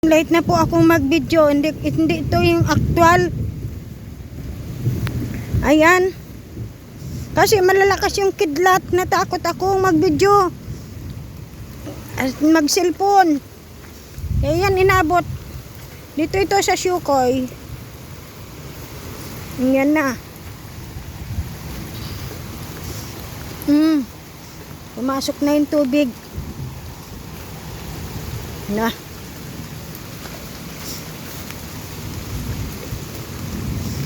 Late na po akong mag-video. Hindi ito yung actual. Ayan. Kasi malalakas yung kidlat. Natakot akong mag-video. Mag-cellphone. Ayan, inabot. Dito ito sa Sukoy. Ayan na. Pumasok na yung tubig. Na.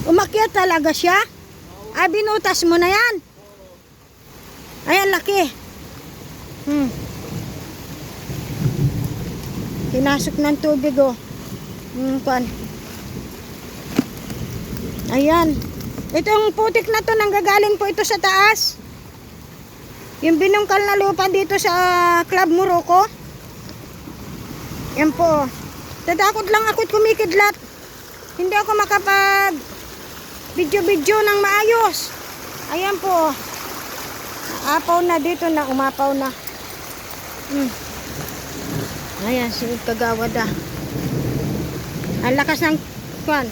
Umakyat talaga siya? Ah, binutas mo na yan? Ayan, laki. Pinasok ng tubig, oh. Ayan. Itong putik na to, nanggagaling po ito sa taas. Yung binungkal na lupa dito sa Club Morocco. Yan po. Tatakot lang ako't kumikidlat. Hindi ako makapag video ng maayos. Ayan po. Apaw na dito na, umapaw na. Ayan, si Kagawad ah. Ang lakas ng kwan.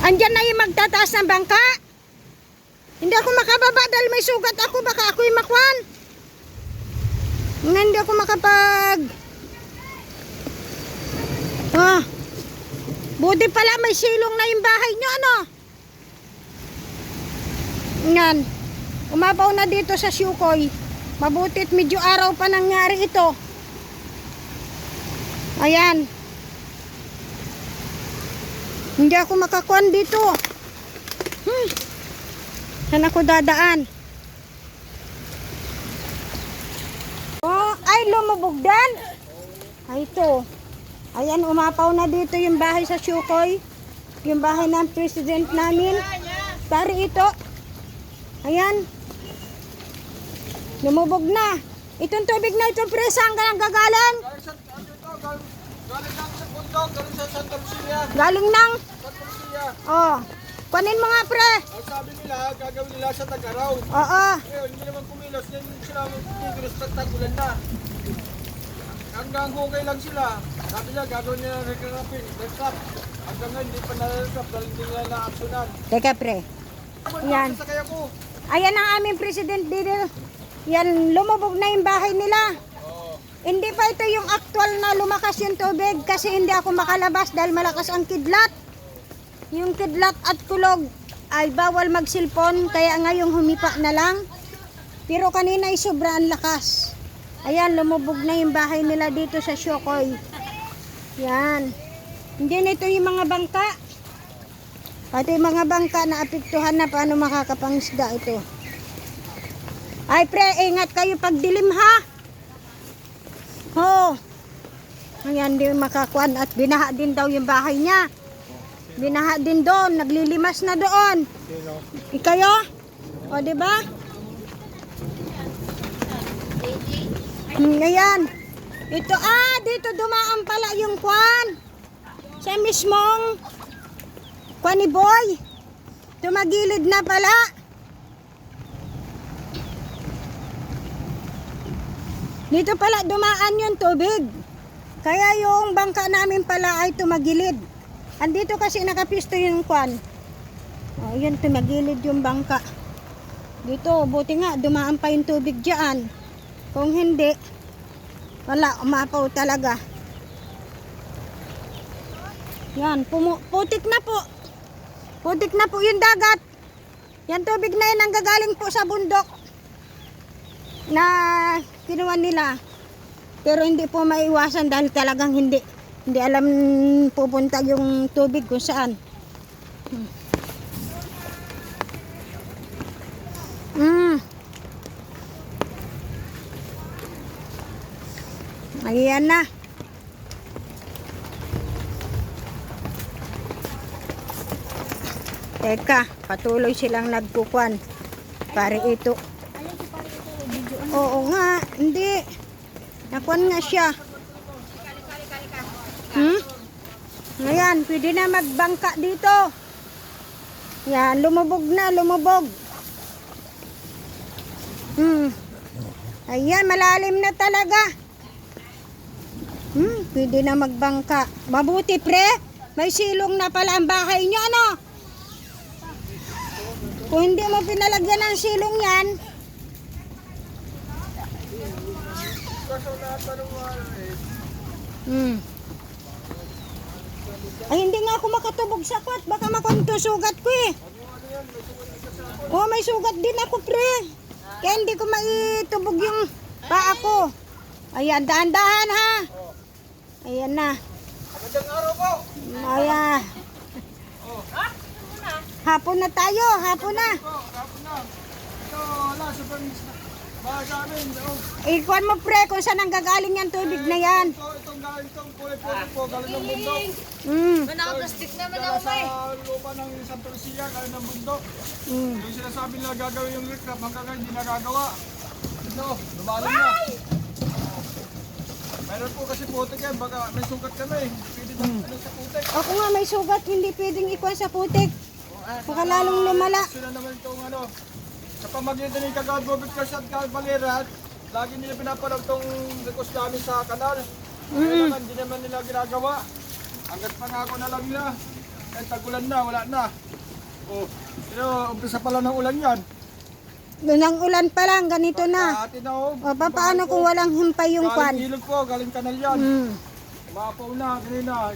Andyan na yung magtataas ng bangka. Hindi ako makababa dahil may sugat ako. Baka ako'y makwan. Hindi ako makapag... buti pala may silong na yung bahay nyo, ano? Yan. Umapaw na dito sa Sukoy. Mabutit medyo araw pa nangyari ito. Ayan. Hindi ako makakuan dito. Saan ako dadaan? Oh, ay lumubog din. Ay ito. Ayan, umapaw na dito yung bahay sa Sukoy. Yung bahay ng president namin. Tari ito. Ayan. Lumubog na. Itong tubig na ito, pre, saan ka nang gagaling? Galing lang sa bundok, galing sa Santa Lucia. Galing nang? Santa Lucia. Oh. Kunin mo nga, pre. Ang sabi nila, gagawin nila sa Tagaraw. Oo. Ngayon, hindi naman kumilos. Yan sila magkikilos tagtagulan na. Hanggang hukay lang sila. Sabi niya, gagawin nila recap. Hanggang ngayon, hindi pa na-recap dahil hindi nila na-actionan. Teka, pre. Yan. Sasakay ako. Ayan ang aming president dito. Yan, lumubog na yung bahay nila. Hindi pa ito yung actual na lumakas yung tubig kasi hindi ako makalabas dahil malakas ang kidlat. Yung kidlat at kulog ay bawal mag-cellphone kaya ngayong humipa na lang. Pero kanina ay sobrang lakas. Ayan, lumubog na yung bahay nila dito sa Sukoy. Yan. Hindi na ito yung mga bangka. Pati yung mga bangka na apektuhan na paano makakapangisda ito. Ay pre, ingat kayo pag dilim ha. Oh. Ayan, di makakuan at binaha din daw yung bahay niya. Binaha din doon, naglilimas na doon. Ikayo? O, di ba? Ayan. Ito, dito dumaan pala yung kwan. Sa mismong kwan ni Boy. Tumagilid na pala. Dito pala dumaan yung tubig. Kaya yung bangka namin pala ay tumagilid. Andito kasi nakapisto yung kwan. O, yun, tumagilid yung bangka. Dito, buti nga, dumaan pa yung tubig dyan. Kung hindi, wala, umapaw talaga. Yan, putik na po. Putik na po yung dagat. Yan tubig na yun ang gagaling po sa bundok na kinuha nila. Pero hindi po maiwasan dahil talagang hindi alam pupunta yung tubig kung saan. Ayan na. Teka, patuloy silang nagkukuan. Pare ito. Oo nga, hindi. Nakuan nga siya. Ayan, pwede na magbangka dito. Yan, lumubog na, lumubog. Ayan, malalim na talaga. Pwede na magbangka. Mabuti pre, may silong na pala ang bahay nyo, ano? Kung hindi mo pinalagyan ng silong yan, Kaso lahat pa ng mga Ay, hindi nga ako makatubog sa kwat. Baka makontusugat ko eh. Oh, may sugat din ako, pre. Kaya hindi ko maitubog yung paa ko. Ayan, dahan-dahan ha. Ayan na. magandang araw po. Ayan. Hapon na tayo, hapon na. Kapon na. Ito, wala, super bahay namin. Ikuan mo, pre, kung saan ang gagaling yung tubig na yan. Itong galing itong kulay-puti po, galing ng bundok. Manaplastik naman Kaya ako sa eh. lupa ng Santa Lucia, galing ng bundok. Mm. Yung sinasabi nila gagawin yung recrap, hanggang ngayon hindi nagagawa. Ito, lumalim na. Meron po kasi putik eh, baka may sugat kami. Pwede na ano sa putik. Ako nga may sugat, hindi pwedeng ikuan sa putik. Baka lalong lumala. Sila naman itong ano, sa pamagitan ng Kagawad Bobit Cars at Kagawad Balerat, lagi nila pinapanood itong request namin sa kanal. Kaya naman, hindi naman nila ginagawa. Hanggat pangako na lang nila. Kahit tagulan na, wala na. Oh, pero umpisa pala ng ulan yan. Nang ulan pa lang, ganito na. Atin na oh. O, paano kung walang himpay yung kwan? Galing ilog po, galing kanal yan. Umapaw na, kanina,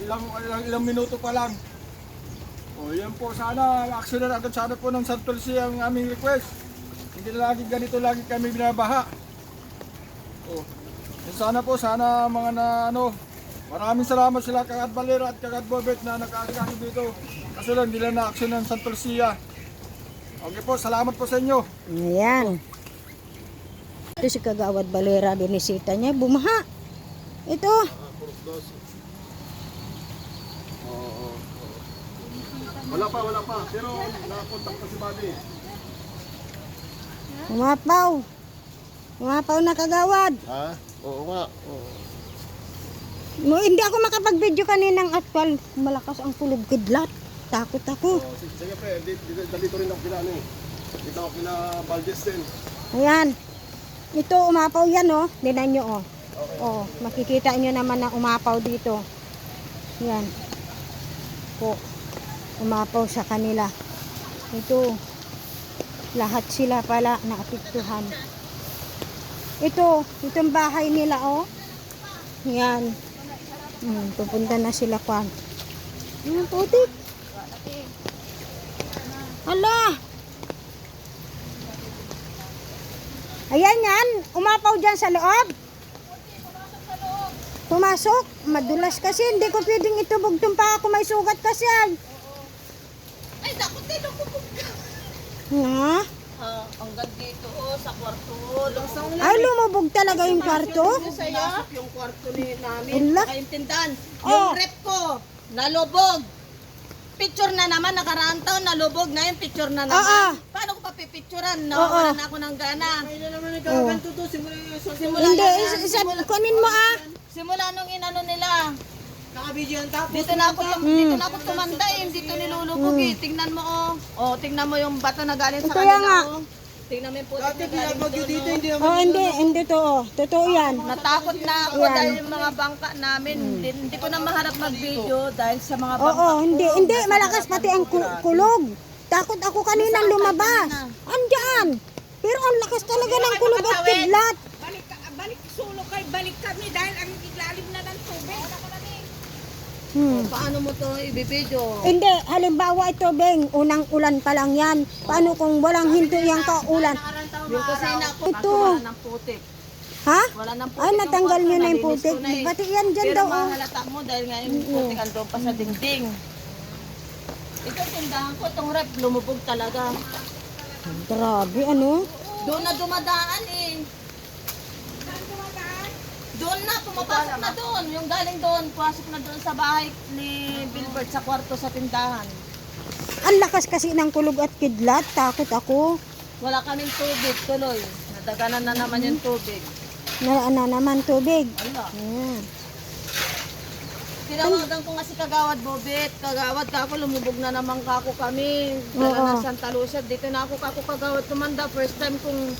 ilang minuto pa lang. O yan po, sana action na agad sana po ng Santa Lucia ang aming request. Hindi na lagi ganito, lagi kami binabaha. O, yan sana po, sana mga na ano, maraming salamat sila Kagawad Valera at Kagawad Bobet na nag-aasikaso dito. Kaso lang, hindi lang na-action ng Santa Lucia. Okay po, salamat po sa inyo. Ayan. Ito si Kagawad Valera, binisita niya, bumaha. Ito. Wala pa. Pero nakakontak pa si Bobby. Umapaw. Umapaw na Kagawad. Ha? Oo nga. Oo. Hindi ako makapag-video kaninang actual. Malakas ang kulog kidlat. Takot ako. Sige pre, dito rin ako kila ano eh. Dito ako kila Valdez din. Ayan. Ito, umapaw yan, oh. Dinan nyo, oh. Oh, makikita nyo naman na umapaw dito. Yan. Po. Umapaw sa kanila. Ito. Lahat sila pala naapektuhan. Ito, itong bahay nila, oh. Yan. Pupunta na sila kwan. Ang putik. Hala. Ayan yan. Umapaw dyan sa loob. Pumasok. Madulas kasi. Hindi ko pwedeng itubog itong pa ako. May sugat kasi. Ay, dakot din ako. Nga? Hanggang dito sa kwarto. Ay, lumubog talaga yung kwarto. Pinasok yung kwarto namin. Ala. Kaintindahan. Oh. Yung rep ko, nalubog. Picture na naman, nakaraan taon, nalubog. Ngayon, picture na naman. Oo. Paano ko pa pipicturean? Nawawalan na ako ng gana. Simula Hindi, na, kunin mo ah. simula nung inano nila. Dito na ako tumanda eh, dito nilulubog eh. Tingnan mo oh. Oh, tingnan mo yung bato na galing sa Kaya nga. kanila oh. Tingnan mo yung putik na galing doon. Oh, hindi to. Oh. Totoo yan. Natakot na ako Yan. dahil yung mga bangka namin. Hindi ko na maharap mag-video dahil sa mga bangka. Oo, hindi. Malakas pati ang kulog. Takot ako kaninang lumabas. Andyan. Pero ang lakas talaga ng kulog at kidlat. Balik sulok kay balik kami dahil ang ilalim na ng tubig. Paano mo to i-video? Hindi, halimbawa ito, Beng, unang ulan pa lang yan. Paano kung walang hinto yung kaulan? Yung kasi na Ito. wala ng putik. Ha? Wala ng putik. Ay, natanggal yung nyo na yung kwarto, putik. nalinis ko na eh. Pati yan dyan Pero daw. Oh. mahalata mo dahil nga yung putik andun pa sa dingding. Ito tindahan ko, itong rep, lumubog talaga. Grabe, ano? Doon na dumadaan eh. Doon na, pumapasok na doon. Yung galing doon, pasok na doon sa bahay ni Bilbert sa kwarto sa tindahan. Ang lakas kasi ng kulog at kidlat. Takot ako. Wala kaming tubig tuloy. Nadaganan na naman yung tubig. Na naman tubig. Ala. Ayan. Tinawagan ko nga si Kagawad Bobet. Kagawad kako, lumubog na naman kako kami. Dala Oo. na Santa Lucia. Dito na ako kako Kagawad tumanda. First time kong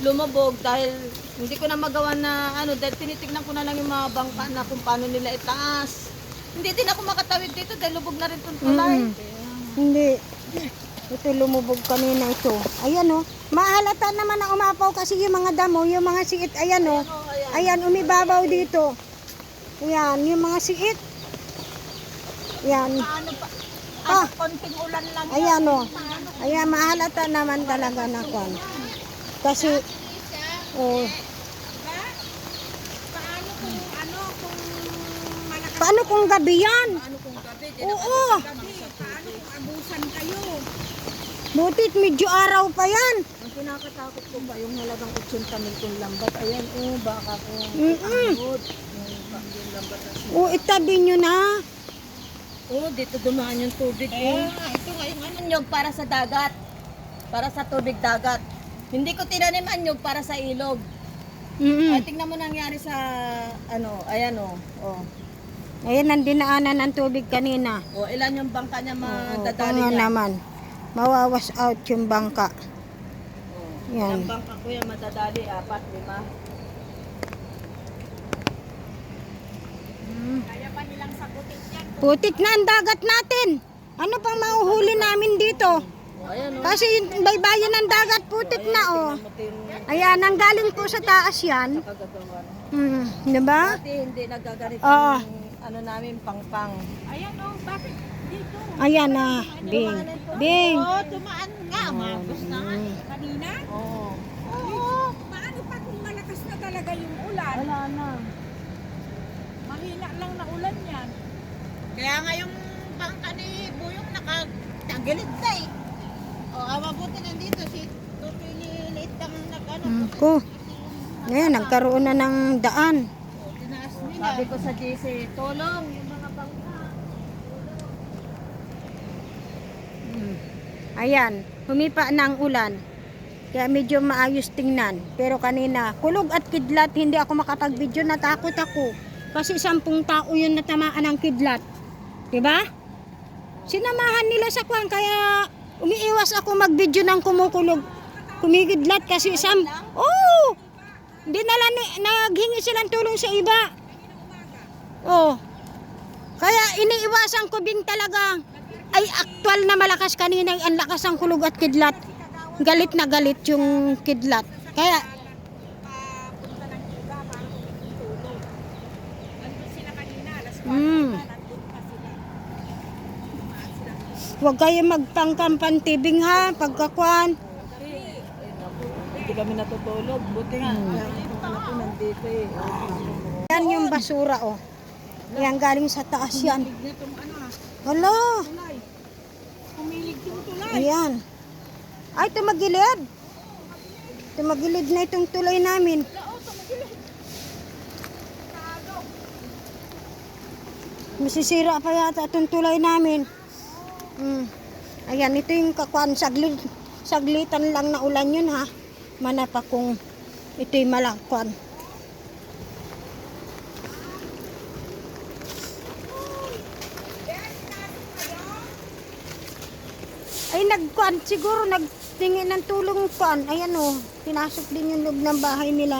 lumubog dahil hindi ko na magawa na ano, dahil tinitignan ko na lang yung mga bangka na kung paano nila itaas. Hindi din ako makatawid dito dahil lubog na rin itong tulay. Hindi. Ito lumubog kanina ito. Ayan oh. Mahalata naman na umapaw kasi yung mga damo, yung mga siit. Ayan oh. Ayan, umibabaw dito. Ayan, yung mga siit. Ayan. Paano pa? Ah, Konting ulan lang. ayan oh. Ayan, mahalata naman talaga na kwan. Kasi, oh, Paano kung malakas paano kung gabi yan? Ano kung gabi? Oo. gabi? Paano kung abusan kayo? Butit medyo araw pa yan. Ang kinakatakot ko ba yung halagang 80 mil kung lambat? Ayan, baka kung Mm-mm. abot. Yung lambat na siya. O, itabi nyo na. Dito dumaan yung tubig. Ito nga yung anyog para sa dagat. Para sa tubig dagat. Hindi ko tinanim anyog para sa ilog. Ay, tingnan mo nangyari sa ano, ayan oh. Ayan, ang dinaanan ng tubig kanina. Ilan yung bangka niya Oo, madadali kaya niya? naman. Mawawas out yung bangka. Yan. Yan. Bangka ko yan madadali, 4, 5. Kaya pa nilang sagutin yan. Putik na ang dagat natin. Ano pang mauhuli namin dito? Ayan Kasi yung baybayin ng dagat, putik na oh. Ayan, ang galing po sa taas yan. Kagagawa. Diba? Dati hindi nagaganito Oo. yung ano namin pang-pang. Ayan oh, bakit dito? Ayan na. Bing. Bing. Dumaan nga. Umagos na nga. Kanina? Oo. Oo. Paano pa kung malakas na talaga yung ulan? Wala na. Mahina lang na ulan yan. Kaya nga yung bangka ni Buyong nakatagilid na eh. O, mabuti nandito si Tutoy liit lang nag-ano. Ko. Ayan, nagkaroon na ng daan. Tinaas nila. Sabi ko sa GC, tulong yung mga bangka. Ayan, humipa na ang ulan. Kaya medyo maayos tingnan. Pero kanina, kulog at kidlat, hindi ako makapag-video, natakot ako. Kasi 10 tao yun natamaan ng kidlat. Diba? Sinamahan nila sa kwan, kaya umiiwas ako mag-video ng kumukulog. Kumikidlat kasi oh! Hindi naghingi silang tulong sa iba. Oh. Kaya iniiwasan ko din talaga. Ay, aktual na malakas kanina ang lakas ng kulog at kidlat. Galit na galit yung kidlat. Kaya, Punta ng iba para tulong. Nandun sila kanina. Alas 4 mm, nandun pa sila. Dumaan sila. huwag kayo magpangkampantibing ha, pagkakwan. Hindi kami natutulog. Buti nga. Yung anak ko nandito eh. Yan yung basura oh. Yan galing sa taas yan. Itong ano ha, Hala, tulay. Pumilig yung tulay. ayan. Ay, tumagilid. Tumagilid na itong tulay namin. Masisira pa yata itong tulay namin. Ayan, ito yung kakwan. Saglitan lang na ulan yun ha. Manapa kung ito'y malakwan. Ay, nagkuan siguro, nagtingin ng tulong kuan. Ayan o, pinasok din yung loob ng bahay nila.